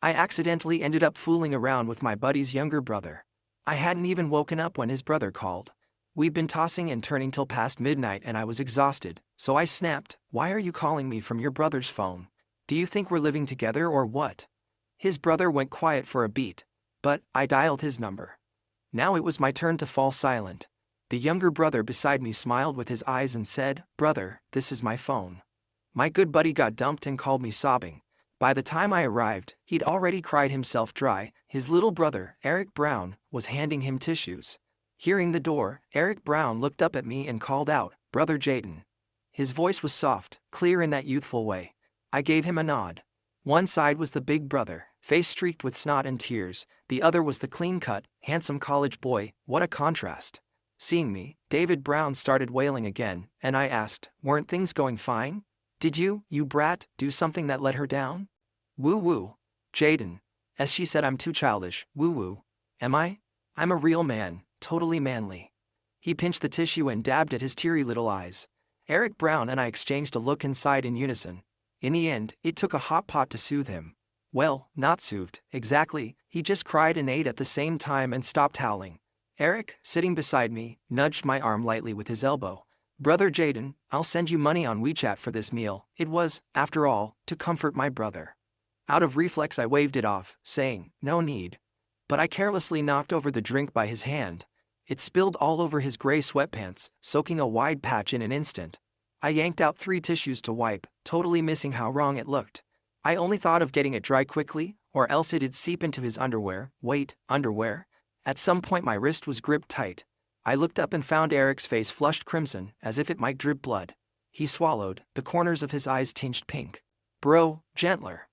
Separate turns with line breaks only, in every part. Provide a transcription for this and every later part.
I accidentally ended up fooling around with my buddy's younger brother. I hadn't even woken up when his brother called. We'd been tossing and turning till past midnight and I was exhausted, so I snapped, "Why are you calling me from your brother's phone? Do you think we're living together or what?" His brother went quiet for a beat, but I dialed his number. Now it was my turn to fall silent. The younger brother beside me smiled with his eyes and said, "Brother, this is my phone." My good buddy got dumped and called me sobbing. By the time I arrived, he'd already cried himself dry. His little brother, Eric Brown, was handing him tissues. Hearing the door, Eric Brown looked up at me and called out, "Brother Jaden." His voice was soft, clear in that youthful way. I gave him a nod. One side was the big brother, face streaked with snot and tears. The other was the clean-cut, handsome college boy. What a contrast. Seeing me, David Brown started wailing again, and I asked, "Weren't things going fine? Did you brat, do something that let her down?" "Woo-woo. Jaden." As she said, "I'm too childish." "Woo-woo. Am I? I'm a real man, totally manly." He pinched the tissue and dabbed at his teary little eyes. Eric Brown and I exchanged a look and sighed in unison. In the end, it took a hot pot to soothe him. Well, not soothed, exactly, he just cried and ate at the same time and stopped howling. Eric, sitting beside me, nudged my arm lightly with his elbow. "Brother Jaden, I'll send you money on WeChat for this meal." It was, after all, to comfort my brother. Out of reflex I waved it off, saying, "No need." But I carelessly knocked over the drink by his hand. It spilled all over his gray sweatpants, soaking a wide patch in an instant. I yanked out 3 tissues to wipe, totally missing how wrong it looked. I only thought of getting it dry quickly, or else it'd seep into his underwear. Wait, underwear? At some point my wrist was gripped tight. I looked up and found Eric's face flushed crimson, as if it might drip blood. He swallowed, the corners of his eyes tinged pink. "Bro, gentler."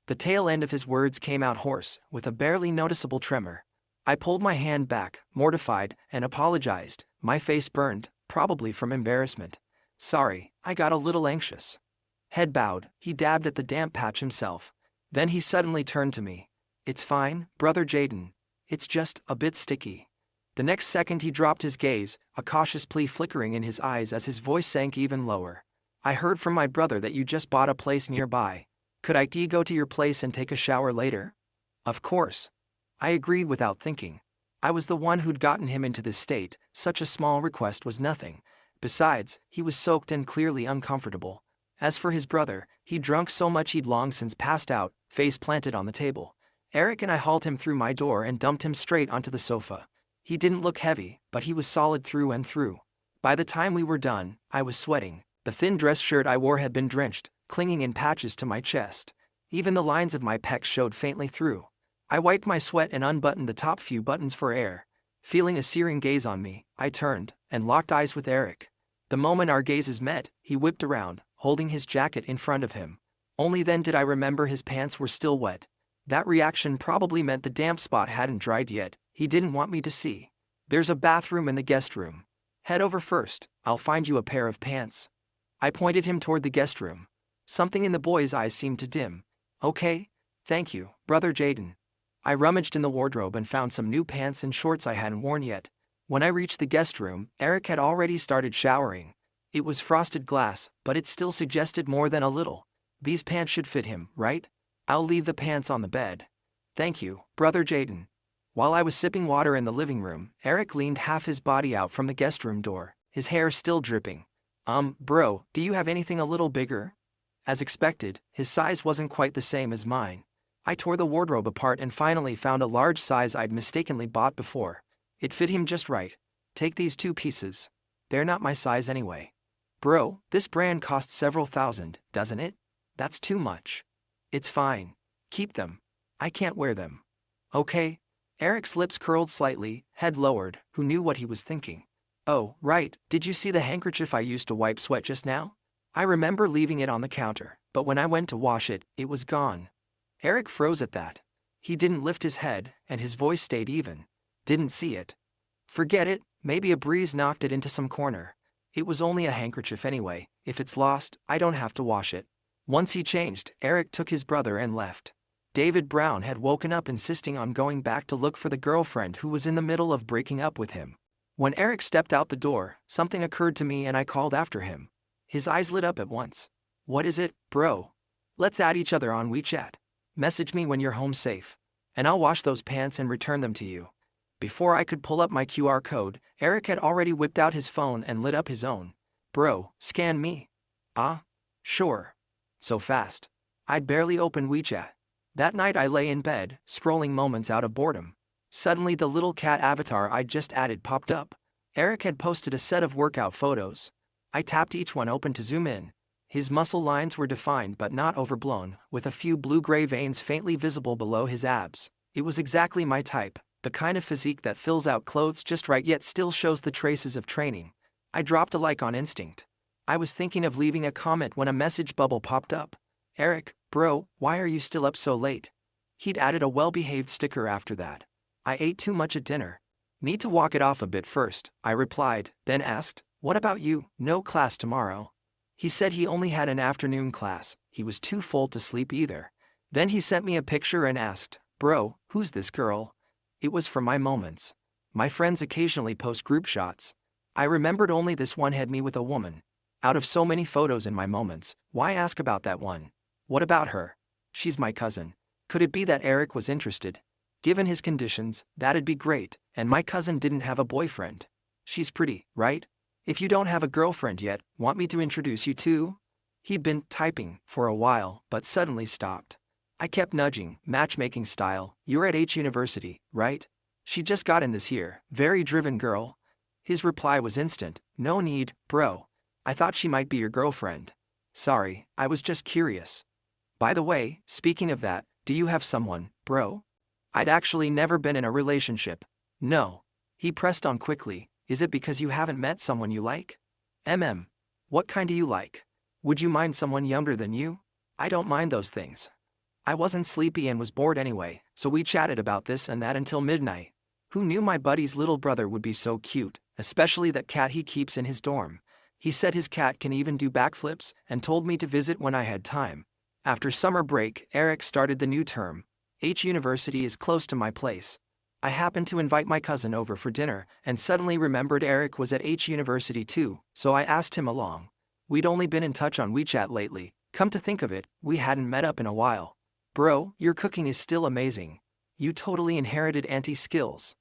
The tail end of his words came out hoarse, with a barely noticeable tremor. I pulled my hand back, mortified, and apologized. My face burned, probably from embarrassment. "Sorry, I got a little anxious." Head bowed, he dabbed at the damp patch himself. Then he suddenly turned to me. "It's fine, Brother Jaden. It's just a bit sticky." The next second he dropped his gaze, a cautious plea flickering in his eyes as his voice sank even lower. "I heard from my brother that you just bought a place nearby. Could I go to your place and take a shower later?" "Of course." I agreed without thinking. I was the one who'd gotten him into this state. Such a small request was nothing. Besides, he was soaked and clearly uncomfortable. As for his brother, he'd drunk so much he'd long since passed out, face planted on the table. Eric and I hauled him through my door and dumped him straight onto the sofa. He didn't look heavy, but he was solid through and through. By the time we were done, I was sweating. The thin dress shirt I wore had been drenched, clinging in patches to my chest. Even the lines of my pecs showed faintly through. I wiped my sweat and unbuttoned the top few buttons for air. Feeling a searing gaze on me, I turned and locked eyes with Eric. The moment our gazes met, he whipped around, holding his jacket in front of him. Only then did I remember his pants were still wet. That reaction probably meant the damp spot hadn't dried yet. He didn't want me to see. "There's a bathroom in the guest room. Head over first, I'll find you a pair of pants." I pointed him toward the guest room. Something in the boy's eyes seemed to dim. "Okay, thank you, Brother Jaden." I rummaged in the wardrobe and found some new pants and shorts I hadn't worn yet. When I reached the guest room, Eric had already started showering. It was frosted glass, but it still suggested more than a little. "These pants should fit him, right? I'll leave the pants on the bed." "Thank you, Brother Jaden." While I was sipping water in the living room, Eric leaned half his body out from the guest room door, his hair still dripping. Bro, do you have anything a little bigger?" As expected, his size wasn't quite the same as mine. I tore the wardrobe apart and finally found a large size I'd mistakenly bought before. It fit him just right. "Take these 2 pieces. They're not my size anyway." "Bro, this brand costs several thousand, doesn't it?" "That's too much." "It's fine. Keep them. I can't wear them." "Okay." Eric's lips curled slightly, head lowered. Who knew what he was thinking? "Oh, right, did you see the handkerchief I used to wipe sweat just now? I remember leaving it on the counter, but when I went to wash it, it was gone." Eric froze at that. He didn't lift his head, and his voice stayed even. "Didn't see it." "Forget it, maybe a breeze knocked it into some corner. It was only a handkerchief anyway. If it's lost, I don't have to wash it." Once he changed, Eric took his brother and left. David Brown had woken up insisting on going back to look for the girlfriend who was in the middle of breaking up with him. When Eric stepped out the door, something occurred to me and I called after him. His eyes lit up at once. "What is it, bro?" "Let's add each other on WeChat." Message me when you're home safe. And I'll wash those pants and return them to you. Before I could pull up my QR code, Eric had already whipped out his phone and lit up his own. Bro, scan me. Ah? Sure. So fast. I'd barely opened WeChat. That night I lay in bed, scrolling moments out of boredom. Suddenly the little cat avatar I'd just added popped up. Eric had posted a set of workout photos. I tapped each one open to zoom in. His muscle lines were defined but not overblown, with a few blue-gray veins faintly visible below his abs. It was exactly my type, the kind of physique that fills out clothes just right yet still shows the traces of training. I dropped a like on instinct. I was thinking of leaving a comment when a message bubble popped up. Eric, bro, why are you still up so late? He'd added a well-behaved sticker after that. I ate too much at dinner. Need to walk it off a bit first, I replied, then asked, what about you? No class tomorrow. He said he only had an afternoon class, he was too full to sleep either. Then he sent me a picture and asked, bro, who's this girl? It was for my moments. My friends occasionally post group shots. I remembered only this one had me with a woman. Out of so many photos in my moments, why ask about that one? What about her? She's my cousin. Could it be that Eric was interested? Given his conditions, that'd be great, and my cousin didn't have a boyfriend. She's pretty, right? If you don't have a girlfriend yet, want me to introduce you to? He'd been typing for a while, but suddenly stopped. I kept nudging, matchmaking style, you're at H University, right? She just got in this year, very driven girl. His reply was instant, no need, bro. I thought she might be your girlfriend. Sorry, I was just curious. By the way, speaking of that, do you have someone, bro? I'd actually never been in a relationship. No. He pressed on quickly, is it because you haven't met someone you like? What kind do you like? Would you mind someone younger than you? I don't mind those things. I wasn't sleepy and was bored anyway, so we chatted about this and that until midnight. Who knew my buddy's little brother would be so cute, especially that cat he keeps in his dorm. He said his cat can even do backflips and told me to visit when I had time. After summer break, Eric started the new term. H University is close to my place. I happened to invite my cousin over for dinner and suddenly remembered Eric was at H University too, so I asked him along. We'd only been in touch on WeChat lately. Come to think of it, we hadn't met up in a while. Bro, your cooking is still amazing. You totally inherited Auntie's skills.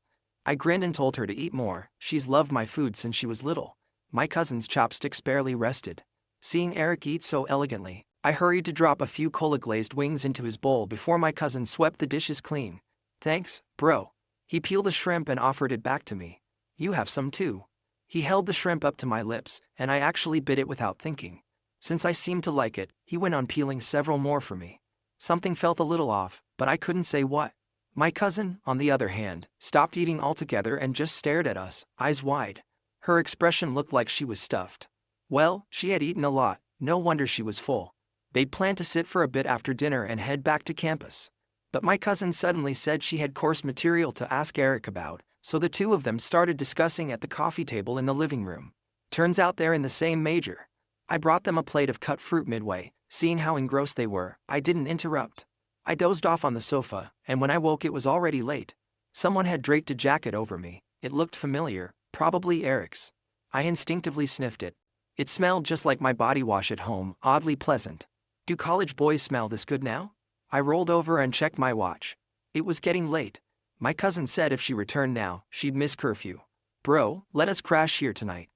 I grinned and told her to eat more, she's loved my food since she was little. My cousin's chopsticks barely rested. Seeing Eric eat so elegantly, I hurried to drop a few cola-glazed wings into his bowl before my cousin swept the dishes clean. Thanks, bro. He peeled a shrimp and offered it back to me. You have some too. He held the shrimp up to my lips, and I actually bit it without thinking. Since I seemed to like it, he went on peeling several more for me. Something felt a little off, but I couldn't say what. My cousin, on the other hand, stopped eating altogether and just stared at us, eyes wide. Her expression looked like she was stuffed. Well, she had eaten a lot, no wonder she was full. They'd planned to sit for a bit after dinner and head back to campus. But my cousin suddenly said she had course material to ask Eric about, so the two of them started discussing at the coffee table in the living room. Turns out they're in the same major. I brought them a plate of cut fruit midway. Seeing how engrossed they were, I didn't interrupt. I dozed off on the sofa, and when I woke it was already late. Someone had draped a jacket over me. It looked familiar, probably Eric's. I instinctively sniffed it. It smelled just like my body wash at home, oddly pleasant. Do college boys smell this good now? I rolled over and checked my watch. It was getting late. My cousin said if she returned now, she'd miss curfew. Bro, let us crash here tonight.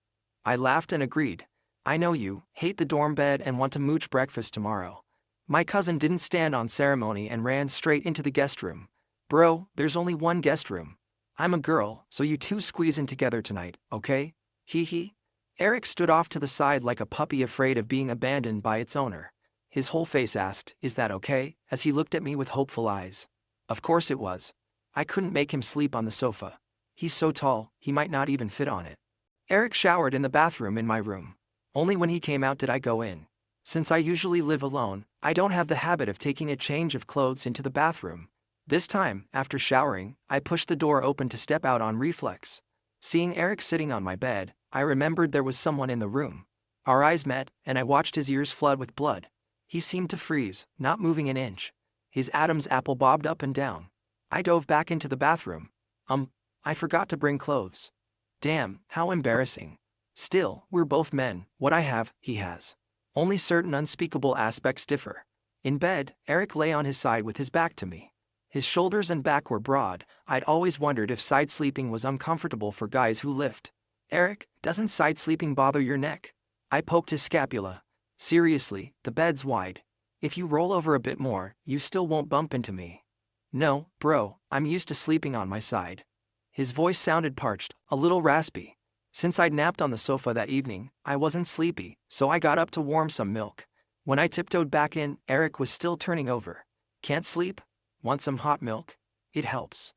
I laughed and agreed. I know you, hate the dorm bed and want to mooch breakfast tomorrow. My cousin didn't stand on ceremony and ran straight into the guest room. Bro, there's only one guest room. I'm a girl, so you two squeeze in together tonight, okay? Hee hee. Eric stood off to the side like a puppy afraid of being abandoned by its owner. His whole face asked, is that okay, as he looked at me with hopeful eyes. Of course it was. I couldn't make him sleep on the sofa. He's so tall, he might not even fit on it. Eric showered in the bathroom in my room. Only when he came out did I go in. Since I usually live alone, I don't have the habit of taking a change of clothes into the bathroom. This time, after showering, I pushed the door open to step out on reflex. Seeing Eric sitting on my bed, I remembered there was someone in the room. Our eyes met, and I watched his ears flood with blood. He seemed to freeze, not moving an inch. His Adam's apple bobbed up and down. I dove back into the bathroom. I forgot to bring clothes. Damn, how embarrassing. Still, we're both men, what I have, he has. Only certain unspeakable aspects differ. In bed, Eric lay on his side with his back to me. His shoulders and back were broad. I'd always wondered if side sleeping was uncomfortable for guys who lift. Eric, doesn't side sleeping bother your neck? I poked his scapula. Seriously, the bed's wide. If you roll over a bit more, you still won't bump into me. No, bro, I'm used to sleeping on my side. His voice sounded parched, a little raspy. Since I'd napped on the sofa that evening, I wasn't sleepy, so I got up to warm some milk. When I tiptoed back in, Eric was still turning over. Can't sleep? Want some hot milk? It helps.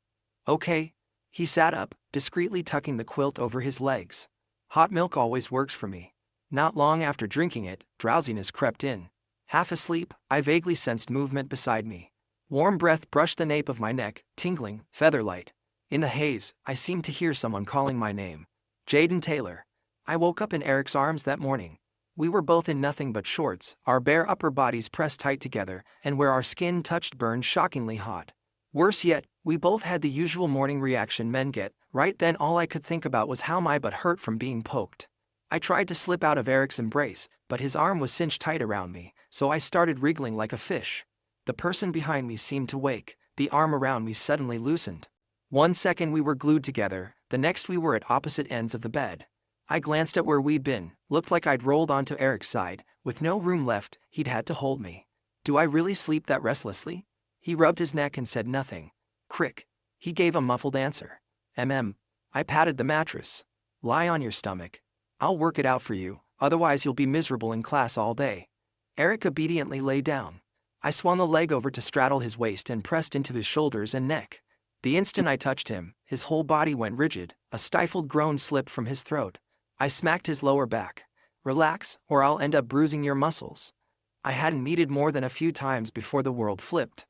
Okay. He sat up, discreetly tucking the quilt over his legs. Hot milk always works for me. Not long after drinking it, drowsiness crept in. Half asleep, I vaguely sensed movement beside me. Warm breath brushed the nape of my neck, tingling, feather-light. In the haze, I seemed to hear someone calling my name. Jaden Taylor. I woke up in Eric's arms that morning. We were both in nothing but shorts, our bare upper bodies pressed tight together, and where our skin touched burned shockingly hot. Worse yet, we both had the usual morning reaction men get. Right then all I could think about was how my butt hurt from being poked. I tried to slip out of Eric's embrace, but his arm was cinched tight around me, so I started wriggling like a fish. The person behind me seemed to wake. The arm around me suddenly loosened. 1 second we were glued together, the next we were at opposite ends of the bed. I glanced at where we'd been. Looked like I'd rolled onto Eric's side. With no room left, he'd had to hold me. Do I really sleep that restlessly? He rubbed his neck and said nothing. Crick. He gave a muffled answer. I patted the mattress. Lie on your stomach. I'll work it out for you, otherwise you'll be miserable in class all day. Eric obediently lay down. I swung a leg over to straddle his waist and pressed into his shoulders and neck. The instant I touched him, his whole body went rigid. A stifled groan slipped from his throat. I smacked his lower back. Relax, or I'll end up bruising your muscles. I hadn't meted more than a few times before the world flipped.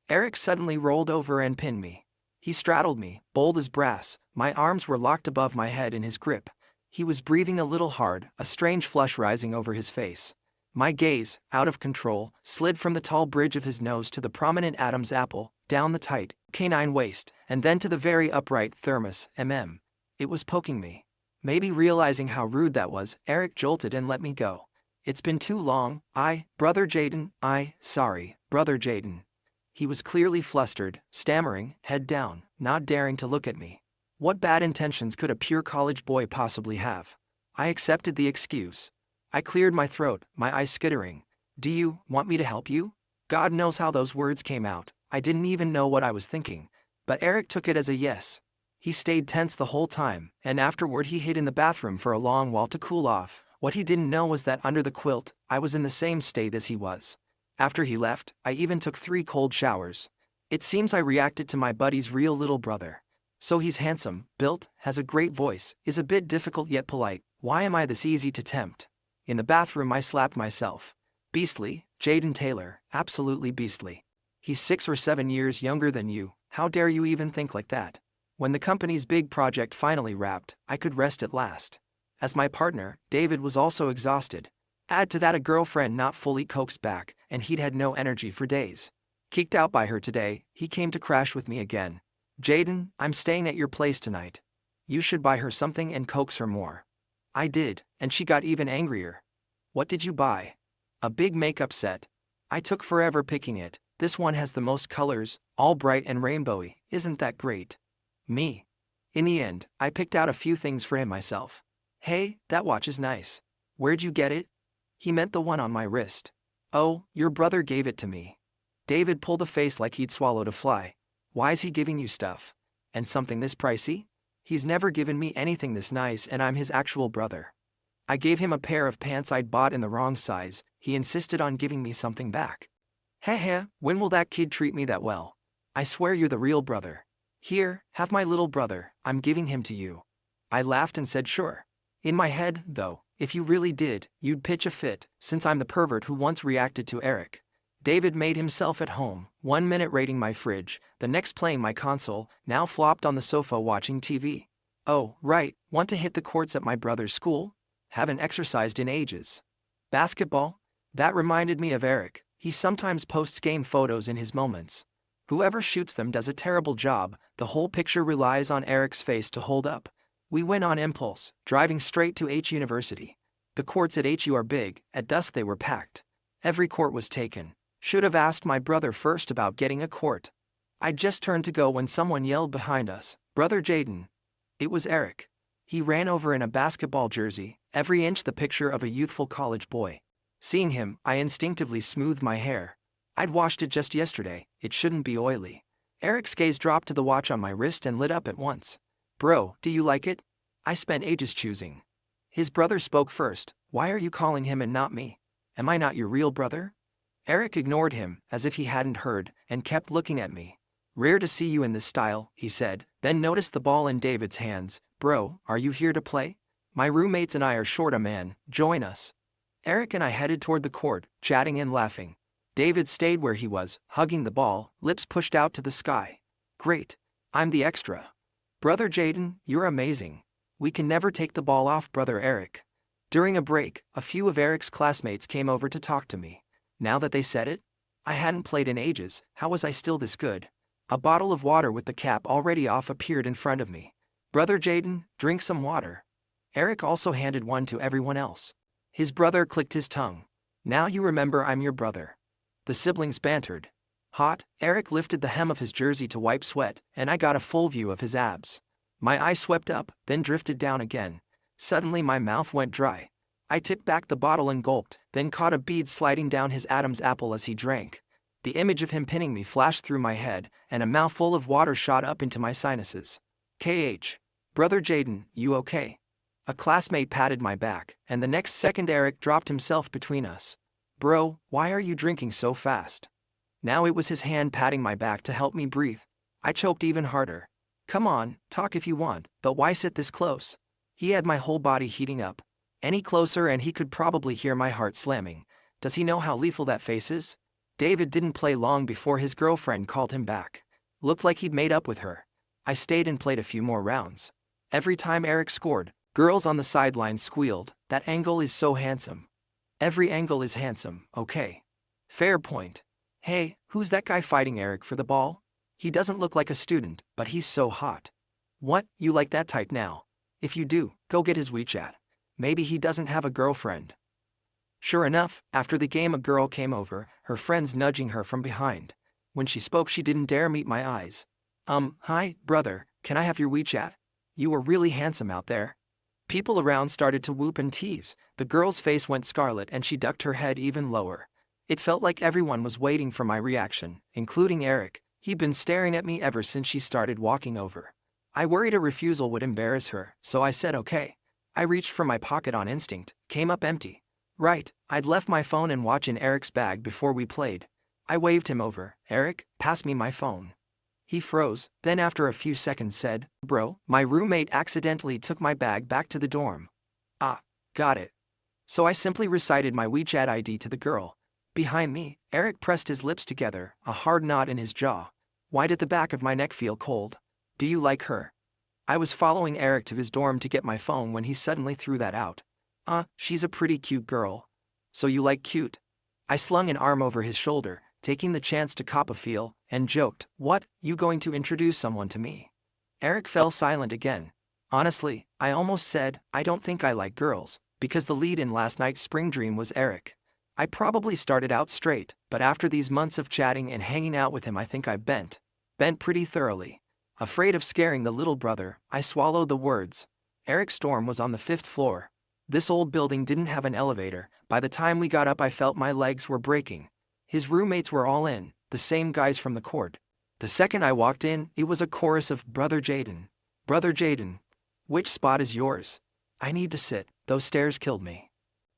Eric suddenly rolled over and pinned me. He straddled me, bold as brass. My arms were locked above my head in his grip. He was breathing a little hard, a strange flush rising over his face. My gaze, out of control, slid from the tall bridge of his nose to the prominent Adam's apple, down the tight, canine waist, and then to the very upright thermos. It was poking me. Maybe realizing how rude that was, Eric jolted and let me go. It's been too long. Brother Jaden, sorry, Brother Jaden. He was clearly flustered, stammering, head down, not daring to look at me. What bad intentions could a pure college boy possibly have? I accepted the excuse. I cleared my throat, my eyes skittering. Do you want me to help you? God knows how those words came out. I didn't even know what I was thinking. But Eric took it as a yes. He stayed tense the whole time, and afterward he hid in the bathroom for a long while to cool off. What he didn't know was that under the quilt, I was in the same state as he was. After he left, I even took 3 cold showers. It seems I reacted to my buddy's real little brother. So he's handsome, built, has a great voice, is a bit difficult yet polite. Why am I this easy to tempt? In the bathroom I slapped myself. Beastly, Jaden Taylor, absolutely beastly. He's 6 or 7 years younger than you. How dare you even think like that? When the company's big project finally wrapped, I could rest at last. As my partner, David was also exhausted. Add to that a girlfriend not fully coaxed back, and he'd had no energy for days. Kicked out by her today, he came to crash with me again. Jaden, I'm staying at your place tonight. You should buy her something and coax her more. I did, and she got even angrier. What did you buy? A big makeup set. I took forever picking it. This one has the most colors, all bright and rainbowy. Isn't that great? Me. In the end, I picked out a few things for him myself. Hey, that watch is nice. Where'd you get it? He meant the one on my wrist. Oh, your brother gave it to me. David pulled a face like he'd swallowed a fly. Why's he giving you stuff? And something this pricey? He's never given me anything this nice, and I'm his actual brother. I gave him a pair of pants I'd bought in the wrong size. He insisted on giving me something back. Heh, when will that kid treat me that well? I swear you're the real brother. Here, have my little brother, I'm giving him to you. I laughed and said sure. In my head, though, if you really did, you'd pitch a fit, since I'm the pervert who once reacted to Eric. David made himself at home, 1 minute raiding my fridge, the next playing my console, now flopped on the sofa watching TV. Oh, right, want to hit the courts at my brother's school? Haven't exercised in ages. Basketball? That reminded me of Eric. He sometimes posts game photos in his moments. Whoever shoots them does a terrible job. The whole picture relies on Eric's face to hold up. We went on impulse, driving straight to H University. The courts at HU are big. At dusk they were packed. Every court was taken. Should have asked my brother first about getting a quart. I just turned to go when someone yelled behind us, "Brother Jaden." It was Eric. He ran over in a basketball jersey, every inch the picture of a youthful college boy. Seeing him, I instinctively smoothed my hair. I'd washed it just yesterday, it shouldn't be oily. Eric's gaze dropped to the watch on my wrist and lit up at once. "Bro, do you like it?" I spent ages choosing. His brother spoke first. "Why are you calling him and not me? Am I not your real brother?" Eric ignored him, as if he hadn't heard, and kept looking at me. "Rare to see you in this style," he said, then noticed the ball in David's hands. "Bro, are you here to play? My roommates and I are short a man, join us." Eric and I headed toward the court, chatting and laughing. David stayed where he was, hugging the ball, lips pushed out to the sky. "Great. I'm the extra." "Brother Jaden, you're amazing. We can never take the ball off Brother Eric." During a break, a few of Eric's classmates came over to talk to me. Now that they said it, I hadn't played in ages, how was I still this good? A bottle of water with the cap already off appeared in front of me. "Brother Jaden, drink some water." Eric also handed one to everyone else. His brother clicked his tongue. "Now you remember I'm your brother." The siblings bantered. Hot, Eric lifted the hem of his jersey to wipe sweat, and I got a full view of his abs. My eye swept up, then drifted down again. Suddenly my mouth went dry. I tipped back the bottle and gulped, then caught a bead sliding down his Adam's apple as he drank. The image of him pinning me flashed through my head, and a mouthful of water shot up into my sinuses. "KH. Brother Jaden, you okay?" A classmate patted my back, and the next second Eric dropped himself between us. "Bro, why are you drinking so fast?" Now it was his hand patting my back to help me breathe. I choked even harder. "Come on, talk if you want, but why sit this close?" He had my whole body heating up. Any closer and he could probably hear my heart slamming. Does he know how lethal that face is? David didn't play long before his girlfriend called him back. Looked like he'd made up with her. I stayed and played a few more rounds. Every time Eric scored, girls on the sidelines squealed, "That angle is so handsome." Every angle is handsome, okay. Fair point. "Hey, who's that guy fighting Eric for the ball? He doesn't look like a student, but he's so hot." "What, you like that type now? If you do, go get his WeChat. Maybe he doesn't have a girlfriend." Sure enough, after the game a girl came over, her friends nudging her from behind. When she spoke she didn't dare meet my eyes. Hi, brother, can I have your WeChat? You were really handsome out there." People around started to whoop and tease. The girl's face went scarlet and she ducked her head even lower. It felt like everyone was waiting for my reaction, including Eric. He'd been staring at me ever since she started walking over. I worried a refusal would embarrass her, so I said okay. I reached for my pocket on instinct, came up empty. Right, I'd left my phone and watch in Eric's bag before we played. I waved him over. "Eric, pass me my phone." He froze, then after a few seconds said, "Bro, my roommate accidentally took my bag back to the dorm." "Ah, got it." So I simply recited my WeChat ID to the girl. Behind me, Eric pressed his lips together, a hard knot in his jaw. Why did the back of my neck feel cold? "Do you like her?" I was following Eric to his dorm to get my phone when he suddenly threw that out. She's a pretty cute girl." "So you like cute?" I slung an arm over his shoulder, taking the chance to cop a feel, and joked, "What, you going to introduce someone to me?" Eric fell silent again. Honestly, I almost said, I don't think I like girls, because the lead in last night's spring dream was Eric. I probably started out straight, but after these months of chatting and hanging out with him I think I bent pretty thoroughly. Afraid of scaring the little brother, I swallowed the words. Eric's dorm was on the 5th floor. This old building didn't have an elevator. By the time we got up I felt my legs were breaking. His roommates were all in, the same guys from the court. The second I walked in, it was a chorus of "Brother Jaden. Brother Jaden. Which spot is yours? I need to sit, those stairs killed me."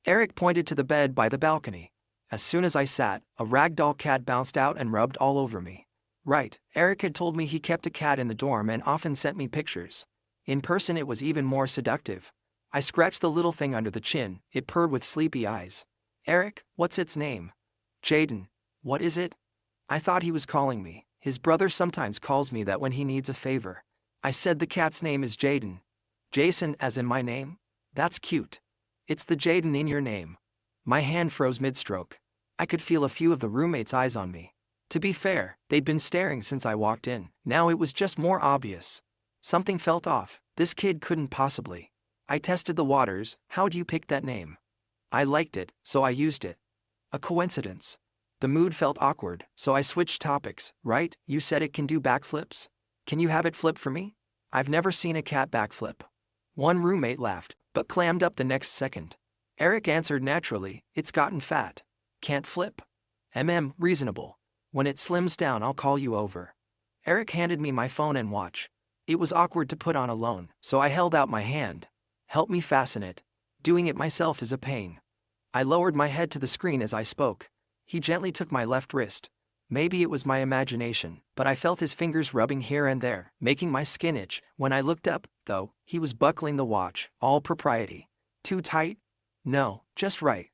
Eric pointed to the bed by the balcony. As soon as I sat, a ragdoll cat bounced out and rubbed all over me. Right, Eric had told me he kept a cat in the dorm and often sent me pictures. In person it was even more seductive. I scratched the little thing under the chin, it purred with sleepy eyes. "Eric, what's its name?" "Jaden. What is it?" I thought he was calling me. His brother sometimes calls me that when he needs a favor. I said the cat's name is Jaden. "Jason as in my name? That's cute. It's the Jaden in your name." My hand froze mid-stroke. I could feel a few of the roommates' eyes on me. To be fair, they'd been staring since I walked in, now it was just more obvious. Something felt off, this kid couldn't possibly. I tested the waters. "How'd you pick that name?" "I liked it, so I used it." "A coincidence." The mood felt awkward, so I switched topics. Right, you said it can do backflips? Can you have it flip for me? I've never seen a cat backflip. One roommate laughed, but clammed up the next second. Eric answered naturally, it's gotten fat. Can't flip? Reasonable. When it slims down I'll call you over. Eric handed me my phone and watch. It was awkward to put on alone, so I held out my hand. Help me fasten it. Doing it myself is a pain. I lowered my head to the screen as I spoke. He gently took my left wrist. Maybe it was my imagination, but I felt his fingers rubbing here and there, making my skin itch. When I looked up, though, he was buckling the watch, all propriety. Too tight? No, just right.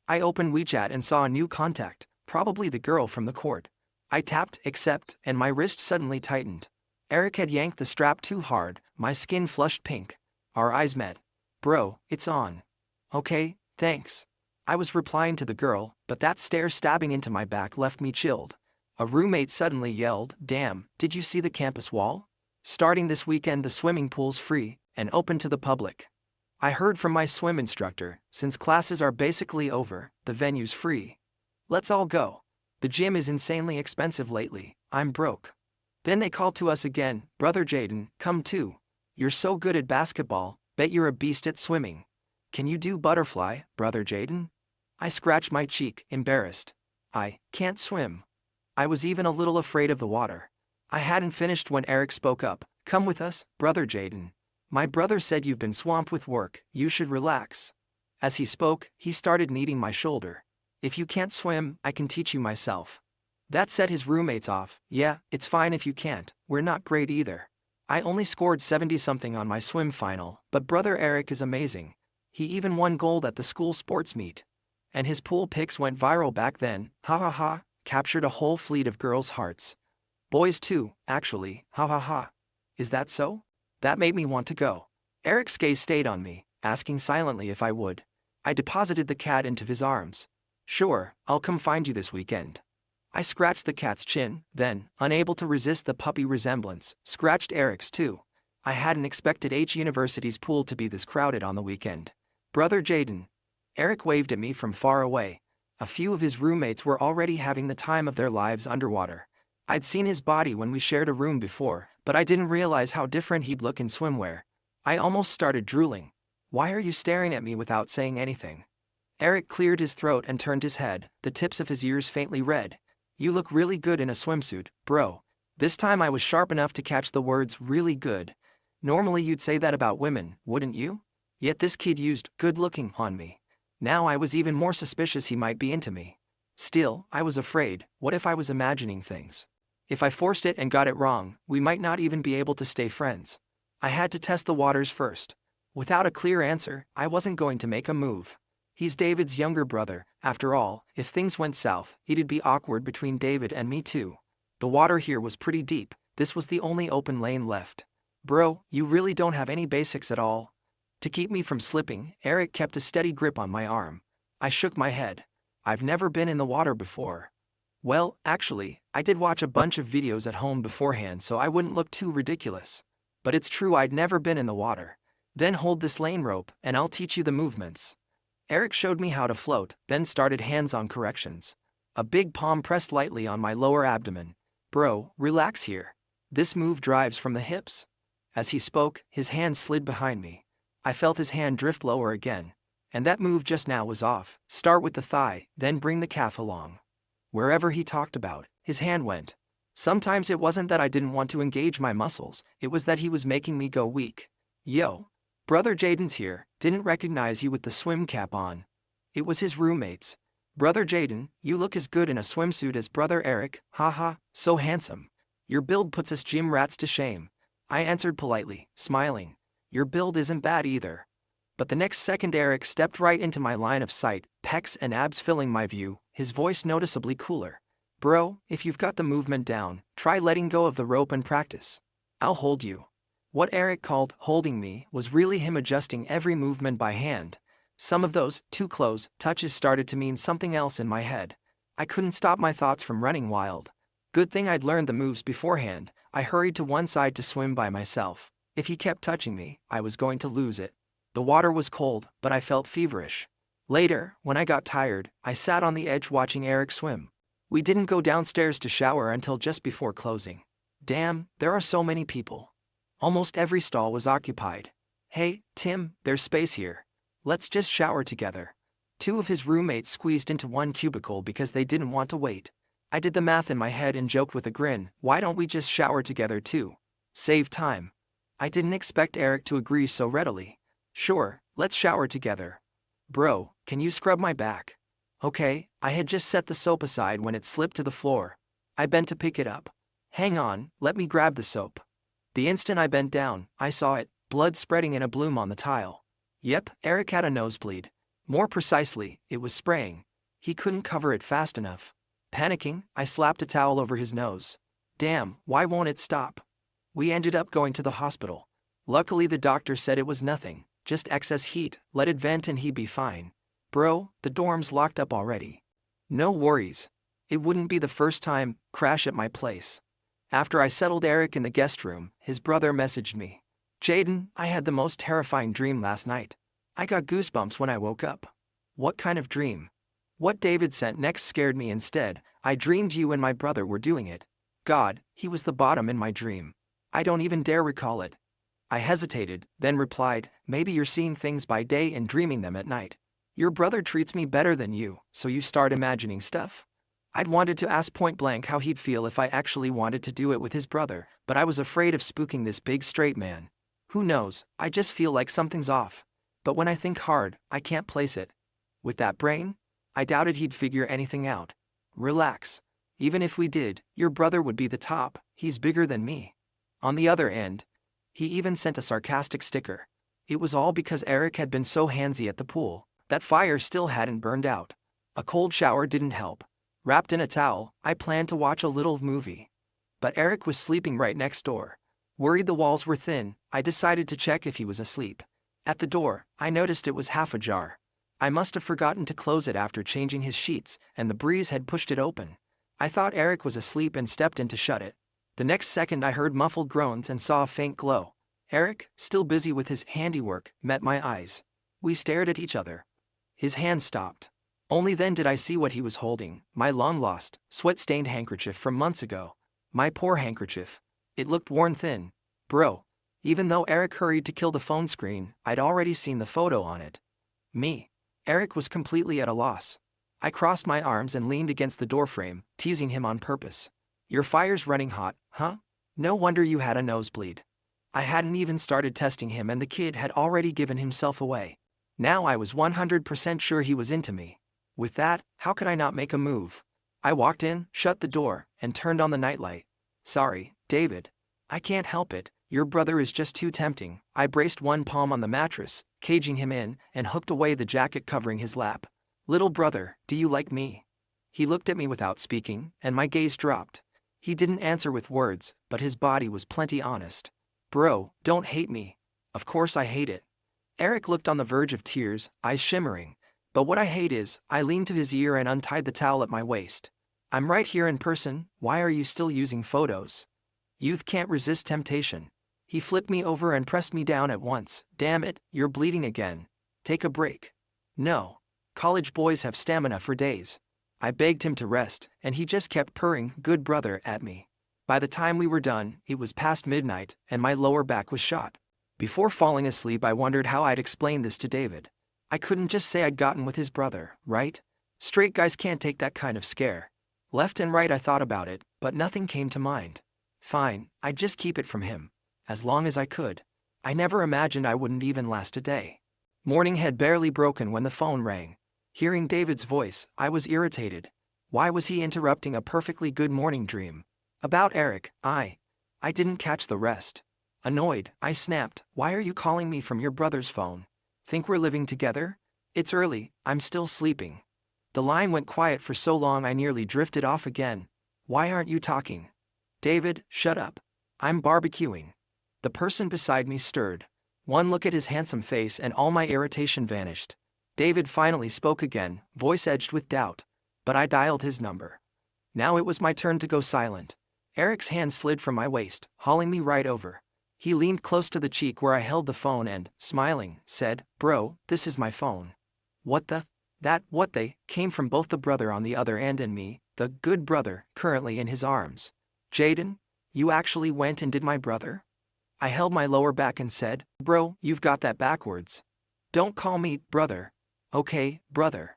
I opened WeChat and saw a new contact, probably the girl from the court. I tapped accept, and my wrist suddenly tightened. Eric had yanked the strap too hard, my skin flushed pink. Our eyes met. Bro, it's on. Okay, thanks. I was replying to the girl, but that stare stabbing into my back left me chilled. A roommate suddenly yelled, damn, did you see the campus wall? Starting this weekend the swimming pool's free and open to the public. I heard from my swim instructor, since classes are basically over, the venue's free. Let's all go. The gym is insanely expensive lately, I'm broke. Then they called to us again, brother Jaden, come too. You're so good at basketball, bet you're a beast at swimming. Can you do butterfly, brother Jaden? I scratched my cheek, embarrassed. I can't swim. I was even a little afraid of the water. I hadn't finished when Eric spoke up, come with us, brother Jaden. My brother said you've been swamped with work, you should relax. As he spoke, he started kneading my shoulder. If you can't swim, I can teach you myself. That set his roommates off. Yeah, it's fine if you can't, we're not great either. I only scored 70-something on my swim final, but brother Eric is amazing. He even won gold at the school sports meet. And his pool pics went viral back then, ha ha ha, captured a whole fleet of girls' hearts. Boys too, actually, ha ha ha. Is that so? That made me want to go. Eric's gaze stayed on me, asking silently if I would. I deposited the cat into his arms. Sure, I'll come find you this weekend. I scratched the cat's chin, then, unable to resist the puppy resemblance, scratched Eric's too. I hadn't expected H University's pool to be this crowded on the weekend. Brother Jaden. Eric waved at me from far away. A few of his roommates were already having the time of their lives underwater. I'd seen his body when we shared a room before, but I didn't realize how different he'd look in swimwear. I almost started drooling. Why are you staring at me without saying anything? Eric cleared his throat and turned his head, the tips of his ears faintly red. You look really good in a swimsuit, bro. This time I was sharp enough to catch the words really good. Normally you'd say that about women, wouldn't you? Yet this kid used good looking on me. Now I was even more suspicious he might be into me. Still, I was afraid, what if I was imagining things? If I forced it and got it wrong, we might not even be able to stay friends. I had to test the waters first. Without a clear answer, I wasn't going to make a move. He's David's younger brother, after all, if things went south, it'd be awkward between David and me too. The water here was pretty deep, this was the only open lane left. Bro, you really don't have any basics at all? To keep me from slipping, Eric kept a steady grip on my arm. I shook my head. I've never been in the water before. Well, actually, I did watch a bunch of videos at home beforehand so I wouldn't look too ridiculous. But it's true I'd never been in the water. Then hold this lane rope, and I'll teach you the movements. Eric showed me how to float, then started hands-on corrections. A big palm pressed lightly on my lower abdomen. Bro, relax here. This move drives from the hips. As he spoke, his hand slid behind me. I felt his hand drift lower again. And that move just now was off. Start with the thigh, then bring the calf along. Wherever he talked about, his hand went. Sometimes it wasn't that I didn't want to engage my muscles, it was that he was making me go weak. Yo. Brother Jaden's here, didn't recognize you with the swim cap on. It was his roommates. Brother Jaden, you look as good in a swimsuit as brother Eric, haha, so handsome. Your build puts us gym rats to shame. I answered politely, smiling. Your build isn't bad either. But the next second Eric stepped right into my line of sight, pecs and abs filling my view, his voice noticeably cooler. Bro, if you've got the movement down, try letting go of the rope and practice. I'll hold you. What Eric called holding me was really him adjusting every movement by hand. Some of those too close touches started to mean something else in my head. I couldn't stop my thoughts from running wild. Good thing I'd learned the moves beforehand. I hurried to one side to swim by myself. If he kept touching me, I was going to lose it. The water was cold, but I felt feverish. Later, when I got tired, I sat on the edge watching Eric swim. We didn't go downstairs to shower until just before closing. Damn, there are so many people. Almost every stall was occupied. Hey, Tim, there's space here. Let's just shower together. Two of his roommates squeezed into one cubicle because they didn't want to wait. I did the math in my head and joked with a grin, why don't we just shower together too? Save time. I didn't expect Eric to agree so readily. Sure, let's shower together. Bro, can you scrub my back? Okay, I had just set the soap aside when it slipped to the floor. I bent to pick it up. Hang on, let me grab the soap. The instant I bent down, I saw it, blood spreading in a bloom on the tile. Yep, Eric had a nosebleed. More precisely, it was spraying. He couldn't cover it fast enough. Panicking, I slapped a towel over his nose. Damn, why won't it stop? We ended up going to the hospital. Luckily the doctor said it was nothing, just excess heat, let it vent and he'd be fine. Bro, the dorm's locked up already. No worries. It wouldn't be the first time, crash at my place. After I settled Eric in the guest room, his brother messaged me. Jaden, I had the most terrifying dream last night. I got goosebumps when I woke up. What kind of dream? What David sent next scared me instead. I dreamed you and my brother were doing it. God, he was the bottom in my dream. I don't even dare recall it. I hesitated, then replied, maybe you're seeing things by day and dreaming them at night. Your brother treats me better than you, so you start imagining stuff? I'd wanted to ask point blank how he'd feel if I actually wanted to do it with his brother, but I was afraid of spooking this big straight man. Who knows, I just feel like something's off. But when I think hard, I can't place it. With that brain? I doubted he'd figure anything out. Relax. Even if we did, your brother would be the top, he's bigger than me. On the other end, he even sent a sarcastic sticker. It was all because Eric had been so handsy at the pool. That fire still hadn't burned out. A cold shower didn't help. Wrapped in a towel, I planned to watch a little movie. But Eric was sleeping right next door. Worried the walls were thin, I decided to check if he was asleep. At the door, I noticed it was half ajar. I must have forgotten to close it after changing his sheets, and the breeze had pushed it open. I thought Eric was asleep and stepped in to shut it. The next second I heard muffled groans and saw a faint glow. Eric, still busy with his handiwork, met my eyes. We stared at each other. His hand stopped. Only then did I see what he was holding, my long-lost, sweat-stained handkerchief from months ago. My poor handkerchief. It looked worn thin. Bro. Even though Eric hurried to kill the phone screen, I'd already seen the photo on it. Me. Eric was completely at a loss. I crossed my arms and leaned against the doorframe, teasing him on purpose. Your fire's running hot, huh? No wonder you had a nosebleed. I hadn't even started testing him and the kid had already given himself away. Now I was 100% sure he was into me. With that, how could I not make a move? I walked in, shut the door, and turned on the nightlight. Sorry, David. I can't help it, your brother is just too tempting. I braced one palm on the mattress, caging him in, and hooked away the jacket covering his lap. Little brother, do you like me? He looked at me without speaking, and my gaze dropped. He didn't answer with words, but his body was plenty honest. Bro, don't hate me. Of course I hate it. Eric looked on the verge of tears, eyes shimmering. But what I hate is, I leaned to his ear and untied the towel at my waist. I'm right here in person, why are you still using photos? Youth can't resist temptation. He flipped me over and pressed me down at once. Damn it, you're bleeding again. Take a break. No. College boys have stamina for days. I begged him to rest, and he just kept purring, good brother, at me. By the time we were done, it was past midnight, and my lower back was shot. Before falling asleep I wondered how I'd explain this to David. I couldn't just say I'd gotten with his brother, right? Straight guys can't take that kind of scare. Left and right I thought about it, but nothing came to mind. Fine, I'd just keep it from him. As long as I could. I never imagined I wouldn't even last a day. Morning had barely broken when the phone rang. Hearing David's voice, I was irritated. Why was he interrupting a perfectly good morning dream? About Eric, I didn't catch the rest. Annoyed, I snapped, why are you calling me from your brother's phone? Think we're living together? It's early, I'm still sleeping. The line went quiet for so long I nearly drifted off again. Why aren't you talking? David, shut up. I'm barbecuing. The person beside me stirred. One look at his handsome face and all my irritation vanished. David finally spoke again, voice edged with doubt. But I dialed his number. Now it was my turn to go silent. Eric's hand slid from my waist, hauling me right over. He leaned close to the cheek where I held the phone and, smiling, said, Bro, this is my phone. What the? That, what they, came from both the brother on the other end and me. the good brother, currently in his arms. Jaden, you actually went and did my brother? I held my lower back and said, bro, you've got that backwards. Don't call me brother. Okay, brother.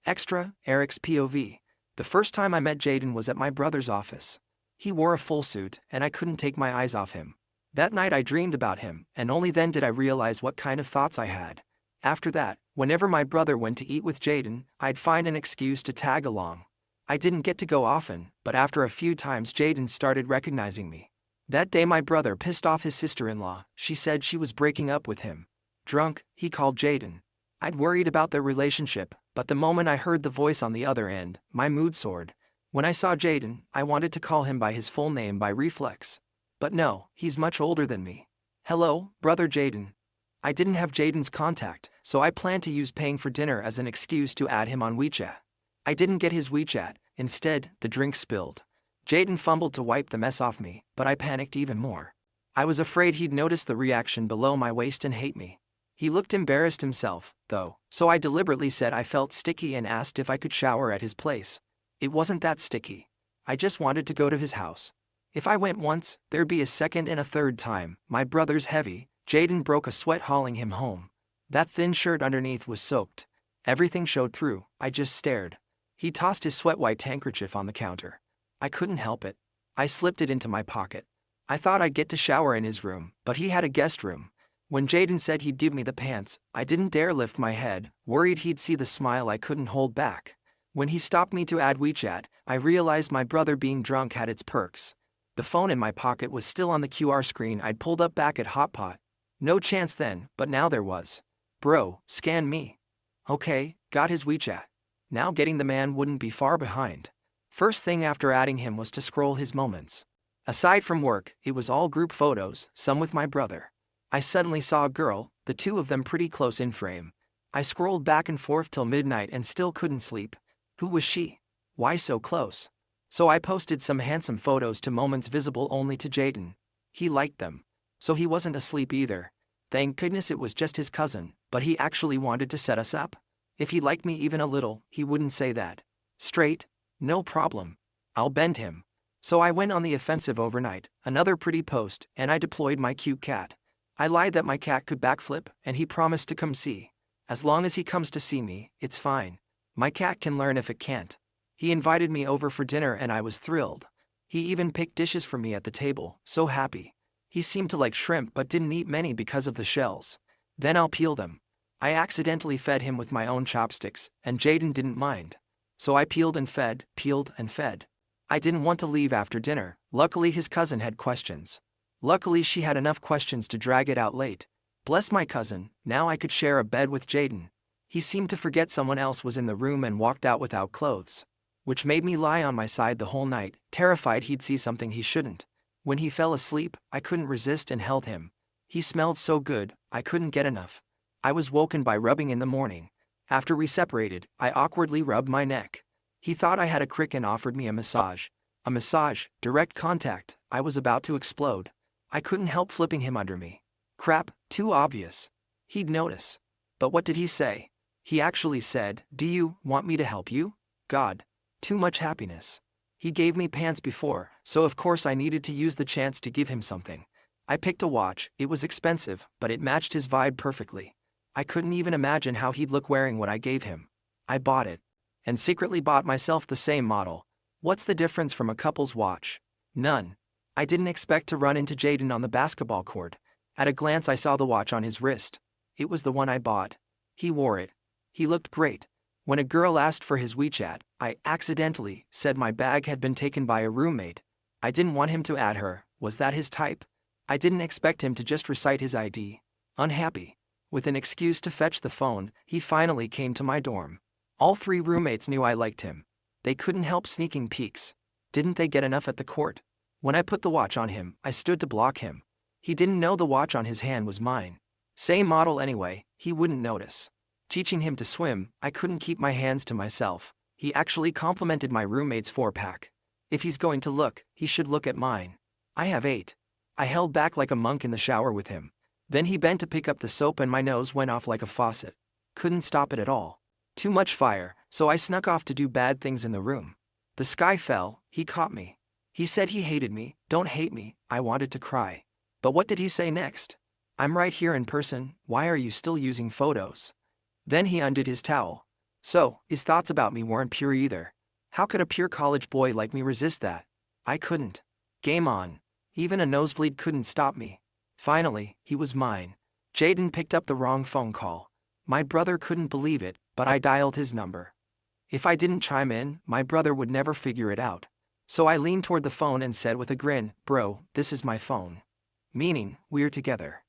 Extra, Eric's POV. The first time I met Jaden was at my brother's office. He wore a full suit, and I couldn't take my eyes off him. That night I dreamed about him, and only then did I realize what kind of thoughts I had. After that, whenever my brother went to eat with Jaden, I'd find an excuse to tag along. I didn't get to go often, but after a few times Jaden started recognizing me. That day my brother pissed off his sister-in-law. She said she was breaking up with him. Drunk, he called Jaden. I'd worried about their relationship, but the moment I heard the voice on the other end, my mood soared. When I saw Jaden, I wanted to call him by his full name by reflex. But no, he's much older than me. Hello, brother Jaden. I didn't have Jaden's contact, so I planned to use paying for dinner as an excuse to add him on WeChat. I didn't get his WeChat. Instead, the drink spilled. Jaden fumbled to wipe the mess off me, but I panicked even more. I was afraid he'd notice the reaction below my waist and hate me. He looked embarrassed himself, though, so I deliberately said I felt sticky and asked if I could shower at his place. It wasn't that sticky. I just wanted to go to his house. If I went once, there'd be a second and a third time. My brother's heavy. Jaden broke a sweat hauling him home. That thin shirt underneath was soaked. Everything showed through. I just stared. He tossed his sweat-white handkerchief on the counter. I couldn't help it. I slipped it into my pocket. I thought I'd get to shower in his room, but he had a guest room. When Jaden said he'd give me the pants, I didn't dare lift my head, worried he'd see the smile I couldn't hold back. When he stopped me to add WeChat, I realized my brother being drunk had its perks. The phone in my pocket was still on the QR screen I'd pulled up back at Hotpot. No chance then, but now there was. Bro, scan me. Okay, got his WeChat. Now getting the man wouldn't be far behind. First thing after adding him was to scroll his moments. Aside from work, it was all group photos, some with my brother. I suddenly saw a girl, the two of them pretty close in frame. I scrolled back and forth till midnight and still couldn't sleep. Who was she? Why so close? So I posted some handsome photos to moments visible only to Jaden. He liked them. So he wasn't asleep either. Thank goodness it was just his cousin, but he actually wanted to set us up. If he liked me even a little, he wouldn't say that. Straight? No problem. I'll bend him. So I went on the offensive overnight, another pretty post, and I deployed my cute cat. I lied that my cat could backflip, and he promised to come see. As long as he comes to see me, it's fine. My cat can learn if it can't. He invited me over for dinner and I was thrilled. He even picked dishes for me at the table, so happy. He seemed to like shrimp but didn't eat many because of the shells. Then I'll peel them. I accidentally fed him with my own chopsticks, and Jaden didn't mind. So I peeled and fed. I didn't want to leave after dinner. Luckily his cousin had questions. Luckily she had enough questions to drag it out late. Bless my cousin, now I could share a bed with Jaden. He seemed to forget someone else was in the room and walked out without clothes. Which made me lie on my side the whole night, terrified he'd see something he shouldn't. When he fell asleep, I couldn't resist and held him. He smelled so good, I couldn't get enough. I was woken by rubbing in the morning. After we separated, I awkwardly rubbed my neck. He thought I had a crick and offered me a massage. A massage, direct contact. I was about to explode. I couldn't help flipping him under me. Crap, too obvious. He'd notice. But what did he say? He actually said, "Do you want me to help you?" God. Too much happiness. He gave me pants before, so of course I needed to use the chance to give him something. I picked a watch. It was expensive, but it matched his vibe perfectly. I couldn't even imagine how he'd look wearing what I gave him. I bought it. And secretly bought myself the same model. What's the difference from a couple's watch? None. I didn't expect to run into Jaden on the basketball court. At a glance I saw the watch on his wrist. It was the one I bought. He wore it. He looked great. When a girl asked for his WeChat, I accidentally said my bag had been taken by a roommate. I didn't want him to add her. Was that his type? I didn't expect him to just recite his ID. Unhappy. With an excuse to fetch the phone, he finally came to my dorm. All three roommates knew I liked him. They couldn't help sneaking peeks. Didn't they get enough at the court? When I put the watch on him, I stood to block him. He didn't know the watch on his hand was mine. Same model anyway, he wouldn't notice. Teaching him to swim, I couldn't keep my hands to myself. He actually complimented my roommate's 4-pack. If he's going to look, he should look at mine. I have 8. I held back like a monk in the shower with him. Then he bent to pick up the soap and my nose went off like a faucet. Couldn't stop it at all. Too much fire, so I snuck off to do bad things in the room. The sky fell, he caught me. He said he hated me, don't hate me, I wanted to cry. But what did he say next? I'm right here in person, why are you still using photos? Then he undid his towel. So, his thoughts about me weren't pure either. How could a pure college boy like me resist that? I couldn't. Game on. Even a nosebleed couldn't stop me. Finally, he was mine. Jaden picked up the wrong phone call. My brother couldn't believe it, but I dialed his number. If I didn't chime in, my brother would never figure it out. So I leaned toward the phone and said with a grin, "Bro, this is my phone." Meaning, we're together.